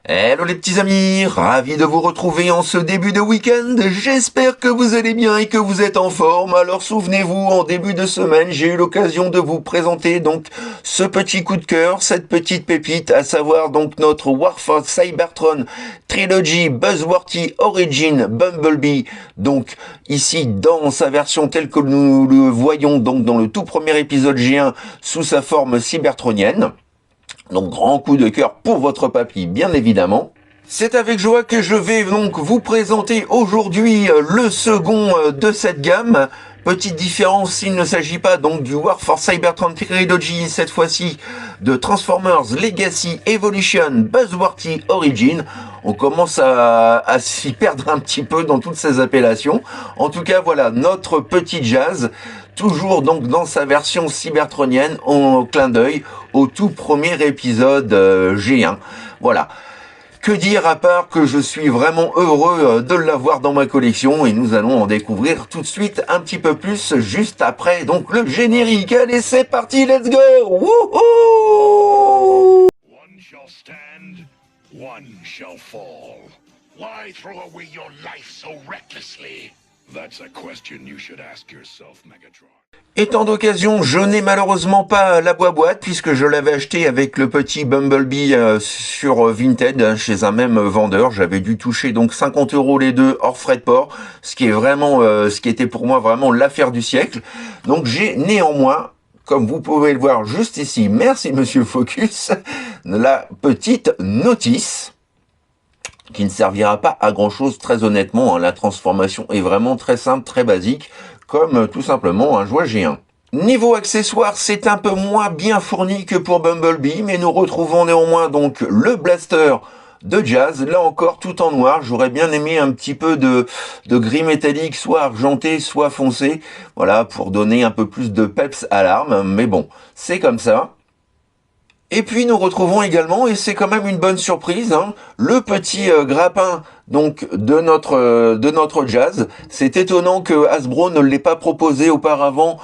Hello les petits amis, ravi de vous retrouver en ce début de week-end. J'espère que vous allez bien et que vous êtes en forme. Alors souvenez-vous, en début de semaine, j'ai eu l'occasion de vous présenter donc ce petit coup de cœur, cette petite pépite, à savoir donc notre Warforged Cybertron Trilogy Buzzworthy Origin Bumblebee. Donc ici dans sa version telle que nous le voyons donc dans le tout premier épisode G1 sous sa forme cybertronienne. Donc grand coup de cœur pour votre papy, bien évidemment. C'est avec joie que je vais donc vous présenter aujourd'hui le second de cette gamme. Petite différence, s'il ne s'agit pas donc du Warforged Cybertron Trilogy, cette fois-ci de Transformers Legacy Evolution Buzzworthy Origin. On commence à s'y perdre un petit peu dans toutes ces appellations. En tout cas, voilà notre petit Jazz, toujours donc dans sa version cybertronienne, en clin d'œil au tout premier épisode G1. Voilà. Que dire à part que je suis vraiment heureux de l'avoir dans ma collection et nous allons en découvrir tout de suite un petit peu plus juste après donc le générique. Allez, c'est parti, let's go! Wouhou! One shall stand, one shall fall. Why throw away your life so recklessly? That's a question you should ask yourself, Megatron. Étant d'occasion, je n'ai malheureusement pas la boîte puisque je l'avais acheté avec le petit Bumblebee sur Vinted chez un même vendeur. J'avais dû toucher donc 50 € les deux hors frais de port, ce qui est vraiment, ce qui était pour moi vraiment l'affaire du siècle. Donc j'ai néanmoins, comme vous pouvez le voir juste ici, merci Monsieur Focus, la petite notice qui ne servira pas à grand chose très honnêtement. La transformation est vraiment très simple, très basique, comme tout simplement un jouet G1. Niveau accessoires, c'est un peu moins bien fourni que pour Bumblebee, mais nous retrouvons néanmoins donc le blaster de Jazz, là encore tout en noir. J'aurais bien aimé un petit peu de gris métallique, soit argenté, soit foncé, voilà, pour donner un peu plus de peps à l'arme, mais bon, c'est comme ça. Et puis nous retrouvons également, et c'est quand même une bonne surprise, le petit grappin donc de notre Jazz. C'est étonnant que Hasbro ne l'ait pas proposé auparavant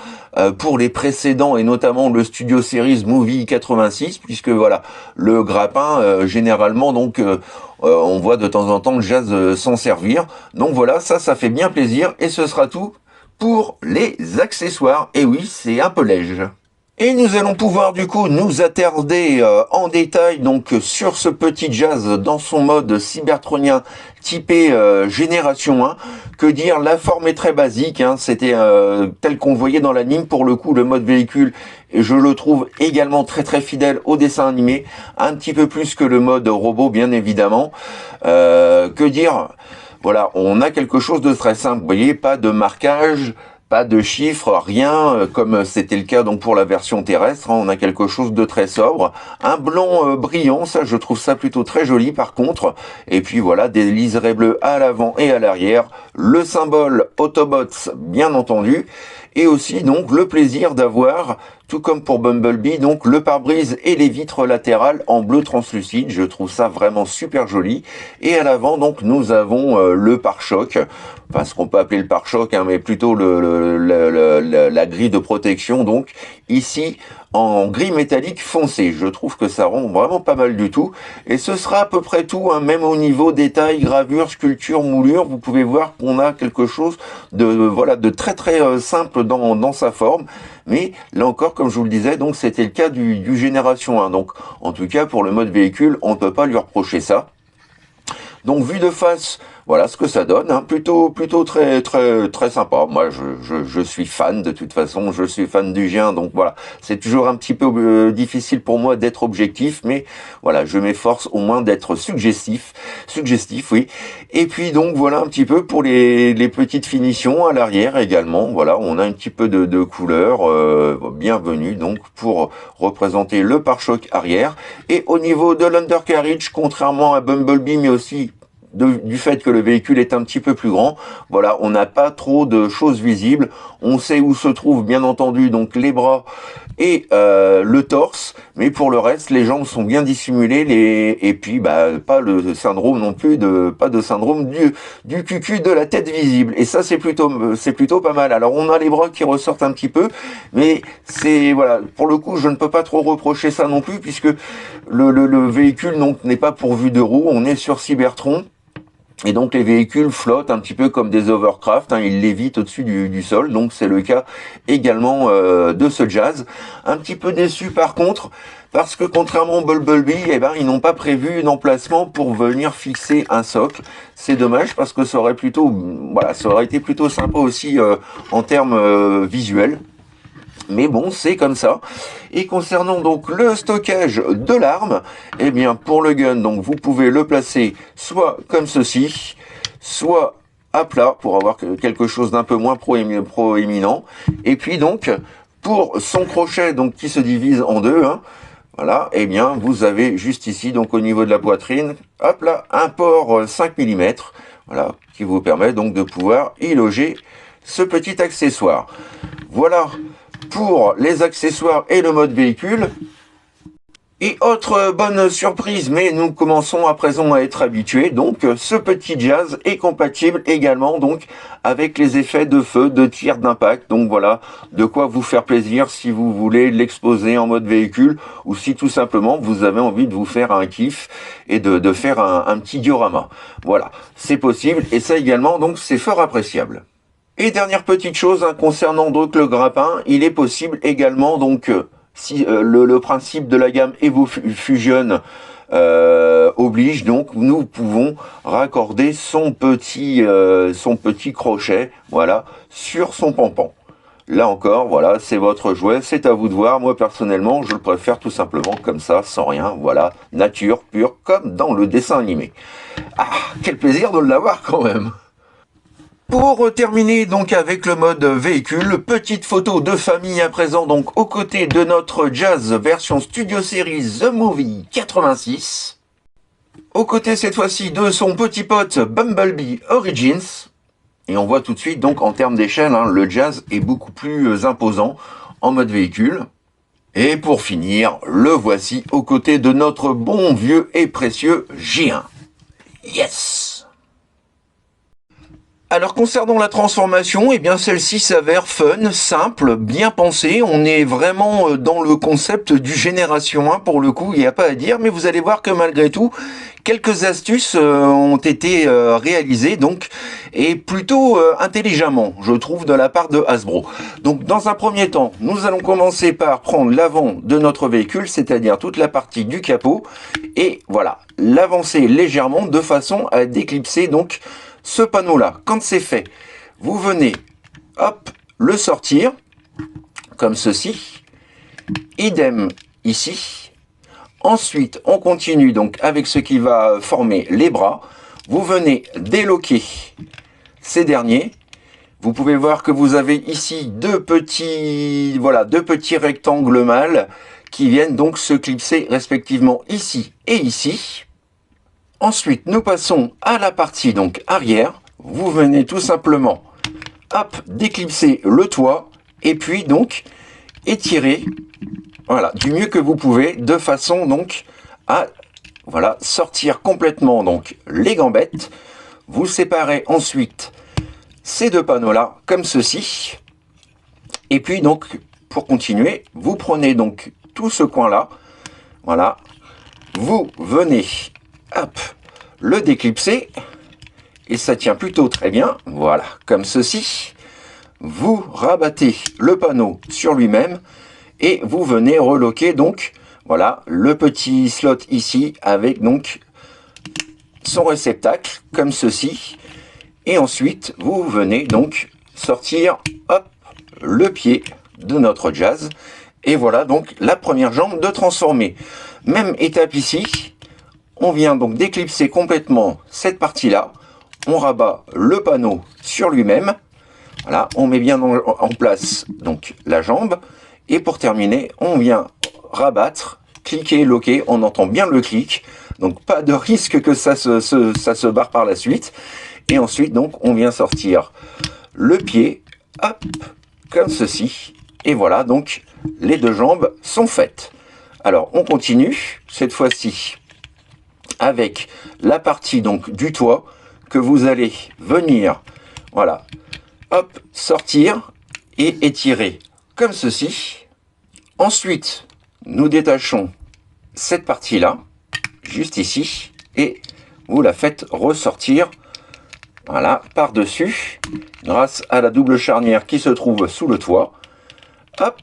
pour les précédents et notamment le Studio Series Movie 86, puisque voilà, le grappin généralement donc on voit de temps en temps le Jazz s'en servir. Donc voilà, ça fait bien plaisir et ce sera tout pour les accessoires. Et oui, c'est un peu léger. Et nous allons pouvoir du coup nous attarder en détail donc sur ce petit Jazz dans son mode cybertronien typé génération 1. Que dire, la forme est très basique, c'était tel qu'on voyait dans l'anime. Pour le coup, le mode véhicule, et je le trouve également très très fidèle au dessin animé, un petit peu plus que le mode robot bien évidemment. Que dire, voilà, on a quelque chose de très simple, vous voyez, pas de marquage, pas de chiffres, rien, comme c'était le cas donc pour la version terrestre. On a quelque chose de très sobre, un blanc brillant, ça je trouve ça plutôt très joli par contre. Et puis voilà, des liserés bleus à l'avant et à l'arrière, le symbole Autobots bien entendu, et aussi donc le plaisir d'avoir, tout comme pour Bumblebee, donc le pare-brise et les vitres latérales en bleu translucide. Je trouve ça vraiment super joli. Et à l'avant donc nous avons le pare-choc, enfin ce qu'on peut appeler le pare-choc, mais plutôt la grille de protection, donc ici en gris métallique foncé. Je trouve que ça rend vraiment pas mal du tout. Et ce sera à peu près tout, même au niveau détail, gravure, sculpture, moulure. Vous pouvez voir qu'on a quelque chose de très très simple dans sa forme. Mais là encore, comme je vous le disais, donc c'était le cas du Génération 1. Donc en tout cas pour le mode véhicule, on ne peut pas lui reprocher ça. Donc vu de face, voilà ce que ça donne, plutôt très très très sympa. Moi je suis fan de toute façon, je suis fan du G1, donc voilà, c'est toujours un petit peu difficile pour moi d'être objectif, mais voilà, je m'efforce au moins d'être suggestif oui. Et puis donc voilà un petit peu pour les petites finitions à l'arrière également. Voilà, on a un petit peu de couleur, bienvenue donc pour représenter le pare-choc arrière. Et au niveau de l'undercarriage, contrairement à Bumblebee, mais aussi du fait que le véhicule est un petit peu plus grand, voilà, on n'a pas trop de choses visibles. On sait où se trouvent bien entendu donc les bras et le torse, mais pour le reste, les jambes sont bien dissimulées, et puis bah pas le syndrome non plus pas de syndrome du cucu de la tête visible. Et ça c'est plutôt pas mal. Alors on a les bras qui ressortent un petit peu, mais c'est voilà, pour le coup je ne peux pas trop reprocher ça non plus, puisque le véhicule donc n'est pas pourvu de roues, on est sur Cybertron. Et donc les véhicules flottent un petit peu comme des hovercraft, hein, ils lévitent au-dessus du sol, donc c'est le cas également de ce Jazz. Un petit peu déçu par contre, parce que contrairement au Bumblebee, eh ben, ils n'ont pas prévu d'emplacement pour venir fixer un socle. C'est dommage parce que ça aurait ça aurait été plutôt sympa aussi en termes visuels. Mais bon, c'est comme ça. Et concernant donc le stockage de l'arme, eh bien pour le gun, donc vous pouvez le placer soit comme ceci, soit à plat pour avoir quelque chose d'un peu moins proéminent. Et puis donc pour son crochet donc qui se divise en deux, hein, voilà, eh bien vous avez juste ici donc au niveau de la poitrine, hop là, un port 5 mm, voilà, qui vous permet donc de pouvoir y loger ce petit accessoire. Voilà pour les accessoires et le mode véhicule. Et autre bonne surprise, mais nous commençons à présent à être habitués, donc ce petit Jazz est compatible également donc avec les effets de feu, de tir, d'impact. Donc voilà, de quoi vous faire plaisir si vous voulez l'exposer en mode véhicule, ou si tout simplement vous avez envie de vous faire un kiff et de faire un petit diorama. Voilà, c'est possible, et ça également donc c'est fort appréciable. Et dernière petite chose, hein, concernant donc le grappin, il est possible également donc si le principe de la gamme Evo Fusion oblige, donc nous pouvons raccorder son petit crochet, voilà, sur son pampan. Là encore, voilà, c'est votre jouet, c'est à vous de voir. Moi personnellement, je le préfère tout simplement comme ça, sans rien, voilà, nature pure, comme dans le dessin animé. Ah, quel plaisir de l'avoir quand même. Pour terminer donc avec le mode véhicule, petite photo de famille à présent donc aux côtés de notre Jazz version Studio Series The Movie 86. Aux côtés cette fois-ci de son petit pote Bumblebee Origins. Et on voit tout de suite donc en termes d'échelle, hein, le Jazz est beaucoup plus imposant en mode véhicule. Et pour finir, le voici aux côtés de notre bon vieux et précieux J1. Yes! Alors concernant la transformation, eh bien celle-ci s'avère fun, simple, bien pensée. On est vraiment dans le concept du Génération 1 pour le coup, il n'y a pas à dire. Mais vous allez voir que malgré tout, quelques astuces ont été réalisées donc et plutôt intelligemment, je trouve, de la part de Hasbro. Donc dans un premier temps, nous allons commencer par prendre l'avant de notre véhicule, c'est-à-dire toute la partie du capot, et voilà, l'avancer légèrement de façon à déclipser donc ce panneau-là. Quand c'est fait, vous venez, hop, le sortir, comme ceci. Idem ici. Ensuite, on continue donc avec ce qui va former les bras. Vous venez déloquer ces derniers. Vous pouvez voir que vous avez ici deux petits rectangles mâles qui viennent donc se clipser respectivement ici et ici. Ensuite, nous passons à la partie donc arrière. Vous venez tout simplement, hop, déclipser le toit et puis donc étirer, voilà, du mieux que vous pouvez, de façon donc à voilà sortir complètement donc les gambettes. Vous séparez ensuite ces deux panneaux là comme ceci. Et puis donc pour continuer, vous prenez donc tout ce coin là, voilà, vous venez, hop, le déclipser, et ça tient plutôt très bien, voilà, comme ceci. Vous rabattez le panneau sur lui-même, et vous venez reloquer donc, voilà, le petit slot ici, avec donc son réceptacle, comme ceci. Et ensuite, vous venez donc sortir, hop, le pied de notre Jazz, et voilà donc la première jambe de transformer. Même étape ici. On vient donc déclipser complètement cette partie-là. On rabat le panneau sur lui-même. Voilà, on met bien en place donc la jambe. Et pour terminer, on vient rabattre, cliquer, loquer. On entend bien le clic. Donc pas de risque que ça se barre par la suite. Et ensuite, donc, on vient sortir le pied, hop, comme ceci. Et voilà, donc les deux jambes sont faites. Alors on continue, cette fois-ci, avec la partie donc du toit que vous allez venir, voilà, hop, sortir et étirer comme ceci. Ensuite, nous détachons cette partie-là, juste ici, et vous la faites ressortir, voilà, par-dessus, grâce à la double charnière qui se trouve sous le toit. Hop,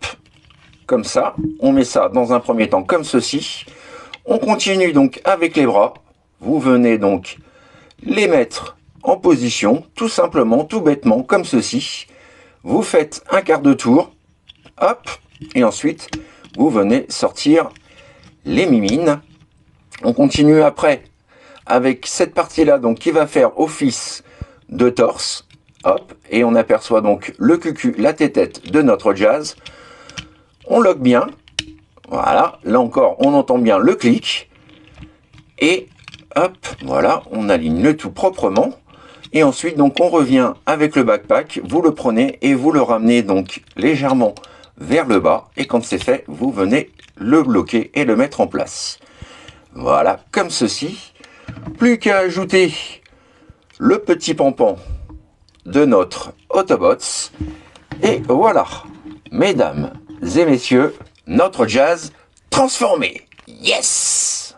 comme ça, on met ça dans un premier temps comme ceci. On continue donc avec les bras. Vous venez donc les mettre en position, tout simplement, tout bêtement, comme ceci. Vous faites un quart de tour, hop, et ensuite, vous venez sortir les mimines. On continue après avec cette partie-là, donc qui va faire office de torse, hop, et on aperçoit donc le cucu, la tétette de notre jazz. On lock bien, voilà, là encore, on entend bien le clic, et hop, voilà, on aligne le tout proprement. Et ensuite, donc, on revient avec le backpack, vous le prenez et vous le ramenez donc légèrement vers le bas. Et quand c'est fait, vous venez le bloquer et le mettre en place. Voilà, comme ceci. Plus qu'à ajouter le petit pampan de notre Autobots. Et voilà, mesdames et messieurs, notre jazz transformé. Yes!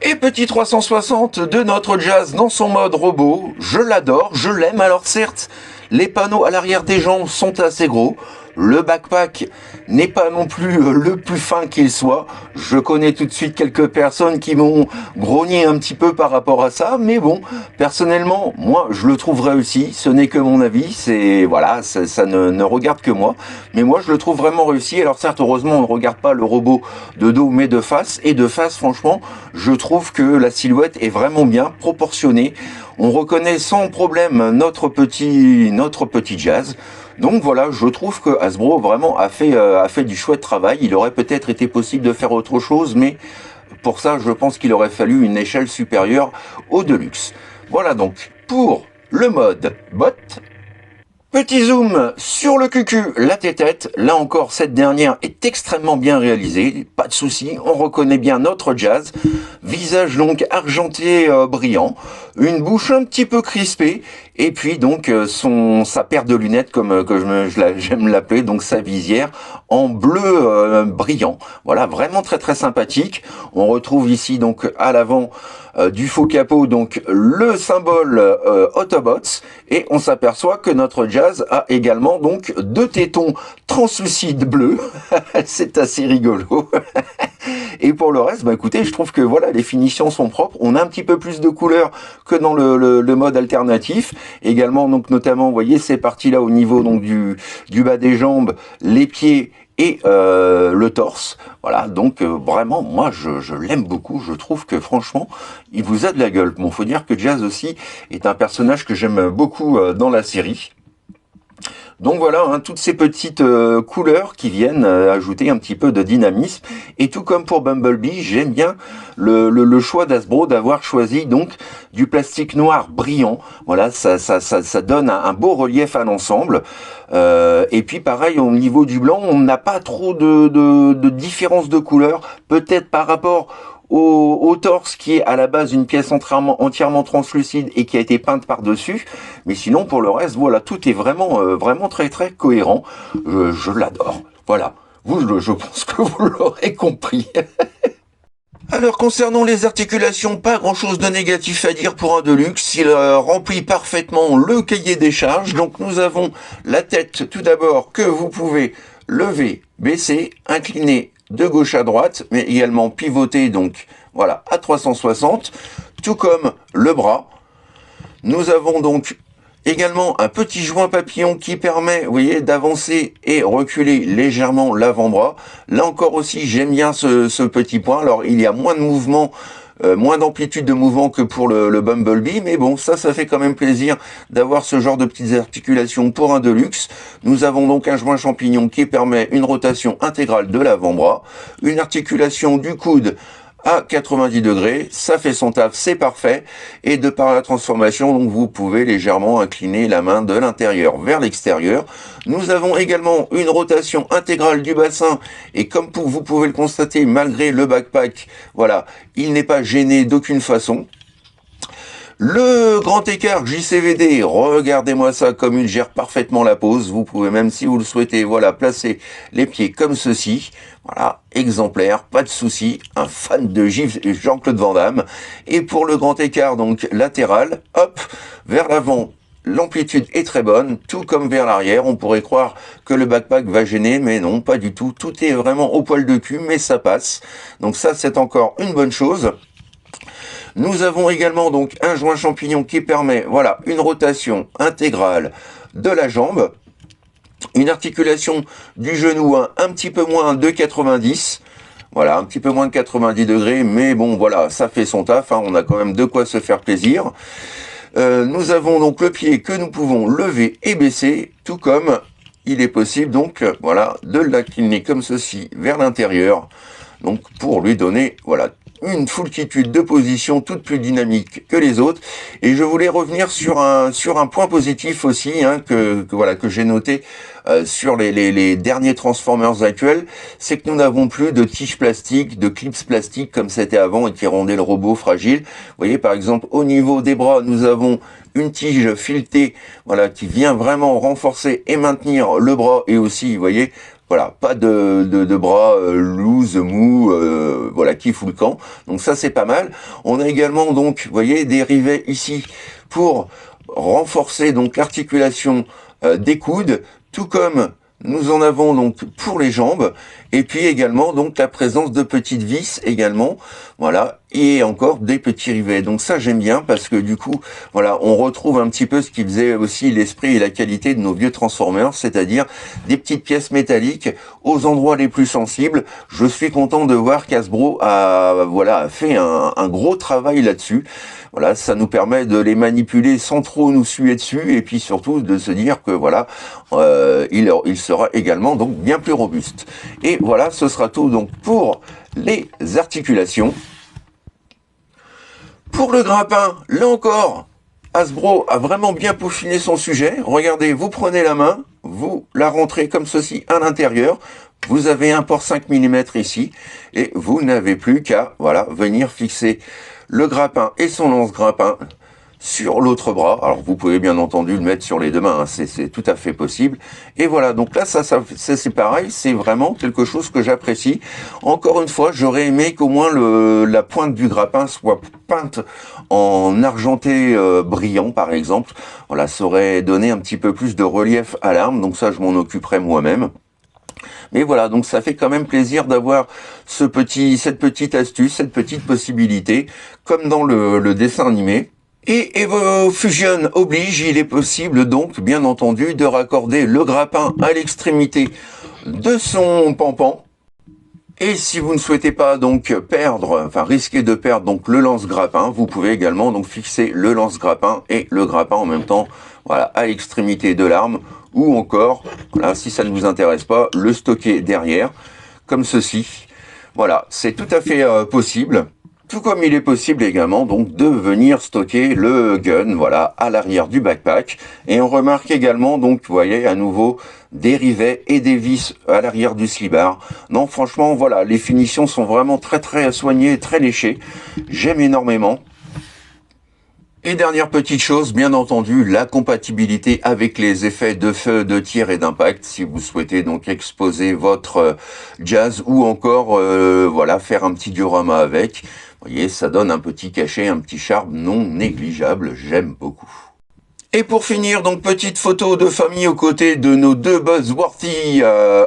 Et petit 360 de notre jazz dans son mode robot, je l'adore, je l'aime. Alors certes, les panneaux à l'arrière des jambes sont assez gros, le backpack n'est pas non plus le plus fin qu'il soit. Je connais tout de suite quelques personnes qui m'ont grogné un petit peu par rapport à ça, mais bon, personnellement, moi, je le trouve réussi. Ce n'est que mon avis, c'est voilà, ça ne regarde que moi, mais moi, je le trouve vraiment réussi. Alors certes, heureusement, on ne regarde pas le robot de dos, mais de face. Et de face, franchement, je trouve que la silhouette est vraiment bien proportionnée. On reconnaît sans problème notre petit jazz. Donc voilà, je trouve que Hasbro vraiment a fait du chouette travail. Il aurait peut-être été possible de faire autre chose, mais pour ça, je pense qu'il aurait fallu une échelle supérieure au Deluxe. Voilà donc pour le mode bot. Petit zoom sur le cucu, la tétette. Là encore, cette dernière est extrêmement bien réalisée. Pas de souci, on reconnaît bien notre jazz. Visage donc argenté brillant. Une bouche un petit peu crispée. Et puis donc sa paire de lunettes, comme j'aime l'appeler, donc sa visière en bleu brillant. Voilà, vraiment très très sympathique. On retrouve ici donc à l'avant du faux capot, donc le symbole Autobots, et on s'aperçoit que notre jazz a également donc deux tétons translucides bleus. C'est assez rigolo. Et pour le reste, bah écoutez, je trouve que voilà, les finitions sont propres. On a un petit peu plus de couleurs que dans le mode alternatif. Également, donc notamment, vous voyez ces parties-là au niveau donc du bas des jambes, les pieds et le torse. Voilà, donc vraiment, moi, je l'aime beaucoup. Je trouve que franchement, il vous a de la gueule. Bon, faut dire que Jazz aussi est un personnage que j'aime beaucoup dans la série. Donc voilà, hein, toutes ces petites couleurs qui viennent ajouter un petit peu de dynamisme. Et tout comme pour Bumblebee, j'aime bien le choix d'Hasbro d'avoir choisi donc du plastique noir brillant. Voilà, ça donne un beau relief à l'ensemble. Et puis pareil, au niveau du blanc, on n'a pas trop de différence de couleur. Peut-être par rapport au torse qui est à la base une pièce entièrement translucide et qui a été peinte par-dessus. Mais sinon, pour le reste, voilà, tout est vraiment très très cohérent. Je l'adore. Voilà. Je pense que vous l'aurez compris. Alors concernant les articulations, pas grand chose de négatif à dire pour un Deluxe, il remplit parfaitement le cahier des charges. Donc nous avons la tête tout d'abord que vous pouvez lever, baisser, incliner de gauche à droite, mais également pivoter donc voilà à 360, tout comme le bras. Nous avons donc également un petit joint papillon qui permet, vous voyez, d'avancer et reculer légèrement l'avant-bras. Là encore aussi, j'aime bien ce petit point. Alors, il y a moins de mouvement, moins d'amplitude de mouvement que pour le Bumblebee, mais bon, ça fait quand même plaisir d'avoir ce genre de petites articulations pour un Deluxe. Nous avons donc un joint champignon qui permet une rotation intégrale de l'avant-bras, une articulation du coude à 90 degrés, ça fait son taf, c'est parfait, et de par la transformation, donc vous pouvez légèrement incliner la main de l'intérieur vers l'extérieur. Nous avons également une rotation intégrale du bassin, et comme vous pouvez le constater, malgré le backpack, voilà, il n'est pas gêné d'aucune façon. Le grand écart JCVD, regardez-moi ça comme il gère parfaitement la pose. Vous pouvez même, si vous le souhaitez, voilà, placer les pieds comme ceci. Voilà, exemplaire, pas de souci. Un fan de Jean-Claude Van Damme. Et pour le grand écart, donc latéral, hop, vers l'avant. L'amplitude est très bonne, tout comme vers l'arrière. On pourrait croire que le backpack va gêner, mais non, pas du tout. Tout est vraiment au poil de cul, mais ça passe. Donc ça, c'est encore une bonne chose. Nous avons également donc un joint champignon qui permet, voilà, une rotation intégrale de la jambe, une articulation du genou un petit peu moins de 90, voilà, un petit peu moins de 90 degrés, mais bon, voilà, ça fait son taf, hein, on a quand même de quoi se faire plaisir. Nous avons donc le pied que nous pouvons lever et baisser, tout comme il est possible donc, voilà, de l'incliner comme ceci vers l'intérieur, donc pour lui donner, voilà, une foultitude de positions toutes plus dynamiques que les autres. Et je voulais revenir sur un point positif aussi, hein, que j'ai noté sur les derniers Transformers actuels, c'est que nous n'avons plus de tiges plastiques, de clips plastiques comme c'était avant et qui rendaient le robot fragile. Vous voyez, par exemple, au niveau des bras, nous avons une tige filetée, voilà, qui vient vraiment renforcer et maintenir le bras, et aussi, vous voyez, voilà, pas de bras loose, mou, voilà, qui fout le camp. Donc ça, c'est pas mal. On a également, donc, vous voyez, des rivets ici pour renforcer donc l'articulation des coudes, tout comme nous en avons donc pour les jambes, et puis également donc la présence de petites vis également, voilà, et encore des petits rivets. Donc ça j'aime bien parce que du coup, voilà, on retrouve un petit peu ce qui faisait aussi l'esprit et la qualité de nos vieux Transformers, c'est-à-dire des petites pièces métalliques aux endroits les plus sensibles. Je suis content de voir qu'Hasbro a fait un gros travail là-dessus. Voilà, ça nous permet de les manipuler sans trop nous suer dessus, et puis surtout de se dire que voilà, il sera également donc bien plus robuste. Et voilà, ce sera tout donc pour les articulations. Pour le grappin, là encore, Hasbro a vraiment bien peaufiné son sujet. Regardez, vous prenez la main, vous la rentrez comme ceci à l'intérieur. Vous avez un port 5 mm ici, et vous n'avez plus qu'à, voilà, venir fixer le grappin et son lance-grappin sur l'autre bras. Alors vous pouvez bien entendu le mettre sur les deux mains, hein, c'est tout à fait possible. Et voilà, donc là ça c'est pareil, c'est vraiment quelque chose que j'apprécie. Encore une fois, j'aurais aimé qu'au moins la pointe du grappin soit peinte en argenté brillant par exemple. Voilà, ça aurait donné un petit peu plus de relief à l'arme, donc ça je m'en occuperai moi-même. Mais voilà, donc ça fait quand même plaisir d'avoir cette petite astuce, cette petite possibilité, comme dans le dessin animé. Et Evo Fusion oblige, il est possible donc, bien entendu, de raccorder le grappin à l'extrémité de son pampan. Et si vous ne souhaitez pas donc risquer de perdre donc le lance-grappin, vous pouvez également donc fixer le lance-grappin et le grappin en même temps, voilà, à l'extrémité de l'arme, ou encore, voilà, si ça ne vous intéresse pas, le stocker derrière, comme ceci. Voilà, c'est tout à fait possible. Tout comme il est possible également donc de venir stocker le gun, voilà, à l'arrière du backpack. Et on remarque également donc, vous voyez, à nouveau des rivets et des vis à l'arrière du slibard. Non, franchement, voilà, les finitions sont vraiment très très soignées, très léchées. J'aime énormément. Et dernière petite chose, bien entendu, la compatibilité avec les effets de feu, de tir et d'impact, si vous souhaitez donc exposer votre jazz ou encore voilà, faire un petit diorama avec. Vous voyez, ça donne un petit cachet, un petit charme non négligeable, j'aime beaucoup. Et pour finir, donc petite photo de famille aux côtés de nos deux Buzzworthy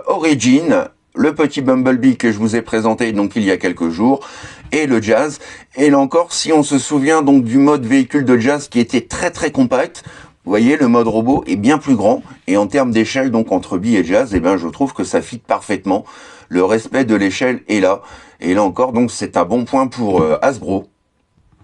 Origin, le petit Bumblebee que je vous ai présenté donc il y a quelques jours, et le Jazz. Et là encore, si on se souvient donc du mode véhicule de Jazz qui était très très compact, vous voyez, le mode robot est bien plus grand, et en termes d'échelle donc entre Bee et Jazz, eh ben je trouve que ça fit parfaitement. Le respect de l'échelle est là, et là encore donc c'est un bon point pour Hasbro.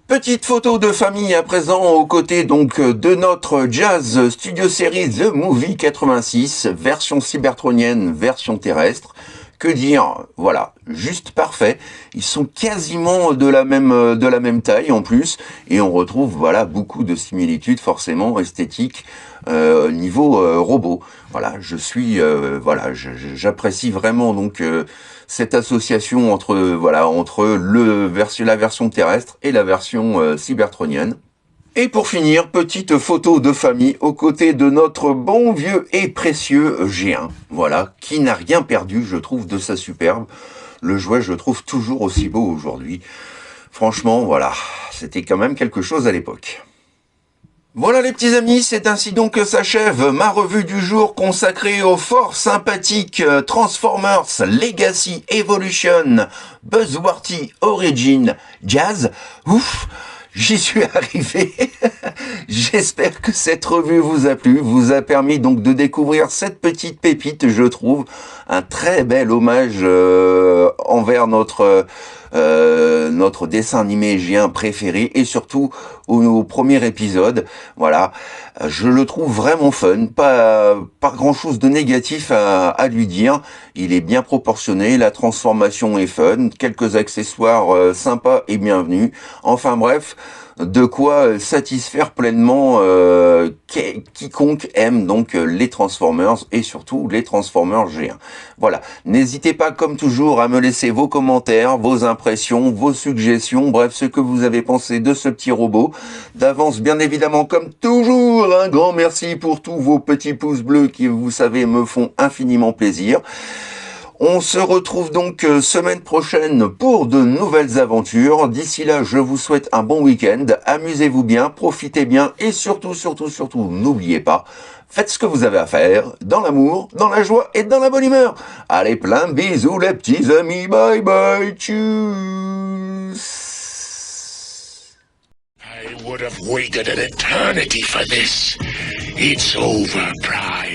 Petite photo de famille à présent aux côtés donc de notre Jazz Studio Series The Movie 86, version cybertronienne, version terrestre, Que dire? Voilà, juste parfait. Ils sont quasiment de la même taille en plus, et on retrouve voilà beaucoup de similitudes forcément esthétiques niveau robot. Voilà, j'apprécie vraiment donc cette association entre la version terrestre et la version cybertronienne. Et pour finir, petite photo de famille aux côtés de notre bon vieux et précieux G1. Voilà, qui n'a rien perdu, je trouve, de sa superbe. Le jouet, je le trouve toujours aussi beau aujourd'hui. Franchement, voilà, c'était quand même quelque chose à l'époque. Voilà les petits amis, c'est ainsi donc que s'achève ma revue du jour consacrée aux fort sympathiques Transformers Legacy Evolution Buzzworthy Origin Jazz. Ouf, j'y suis arrivé. J'espère que cette revue vous a plu, vous a permis donc de découvrir cette petite pépite, je trouve, un très bel hommage envers notre dessin animé G1 préféré et surtout au premier épisode. Voilà, je le trouve vraiment fun, pas grand chose de négatif à lui dire. Il est bien proportionné, la transformation est fun, quelques accessoires sympas et bienvenus. Enfin bref, de quoi satisfaire pleinement quiconque aime donc les Transformers et surtout les Transformers G1. Voilà, n'hésitez pas comme toujours à me laisser vos commentaires, vos impressions, vos suggestions, bref ce que vous avez pensé de ce petit robot. D'avance bien évidemment comme toujours, un grand merci pour tous vos petits pouces bleus qui vous savez me font infiniment plaisir. On se retrouve donc semaine prochaine pour de nouvelles aventures. D'ici là, je vous souhaite un bon week-end. Amusez-vous bien, profitez bien et surtout, n'oubliez pas, faites ce que vous avez à faire, dans l'amour, dans la joie et dans la bonne humeur. Allez, plein de bisous les petits amis. Bye bye, tchuss. I would have waited an eternity for this. It's over, Pride.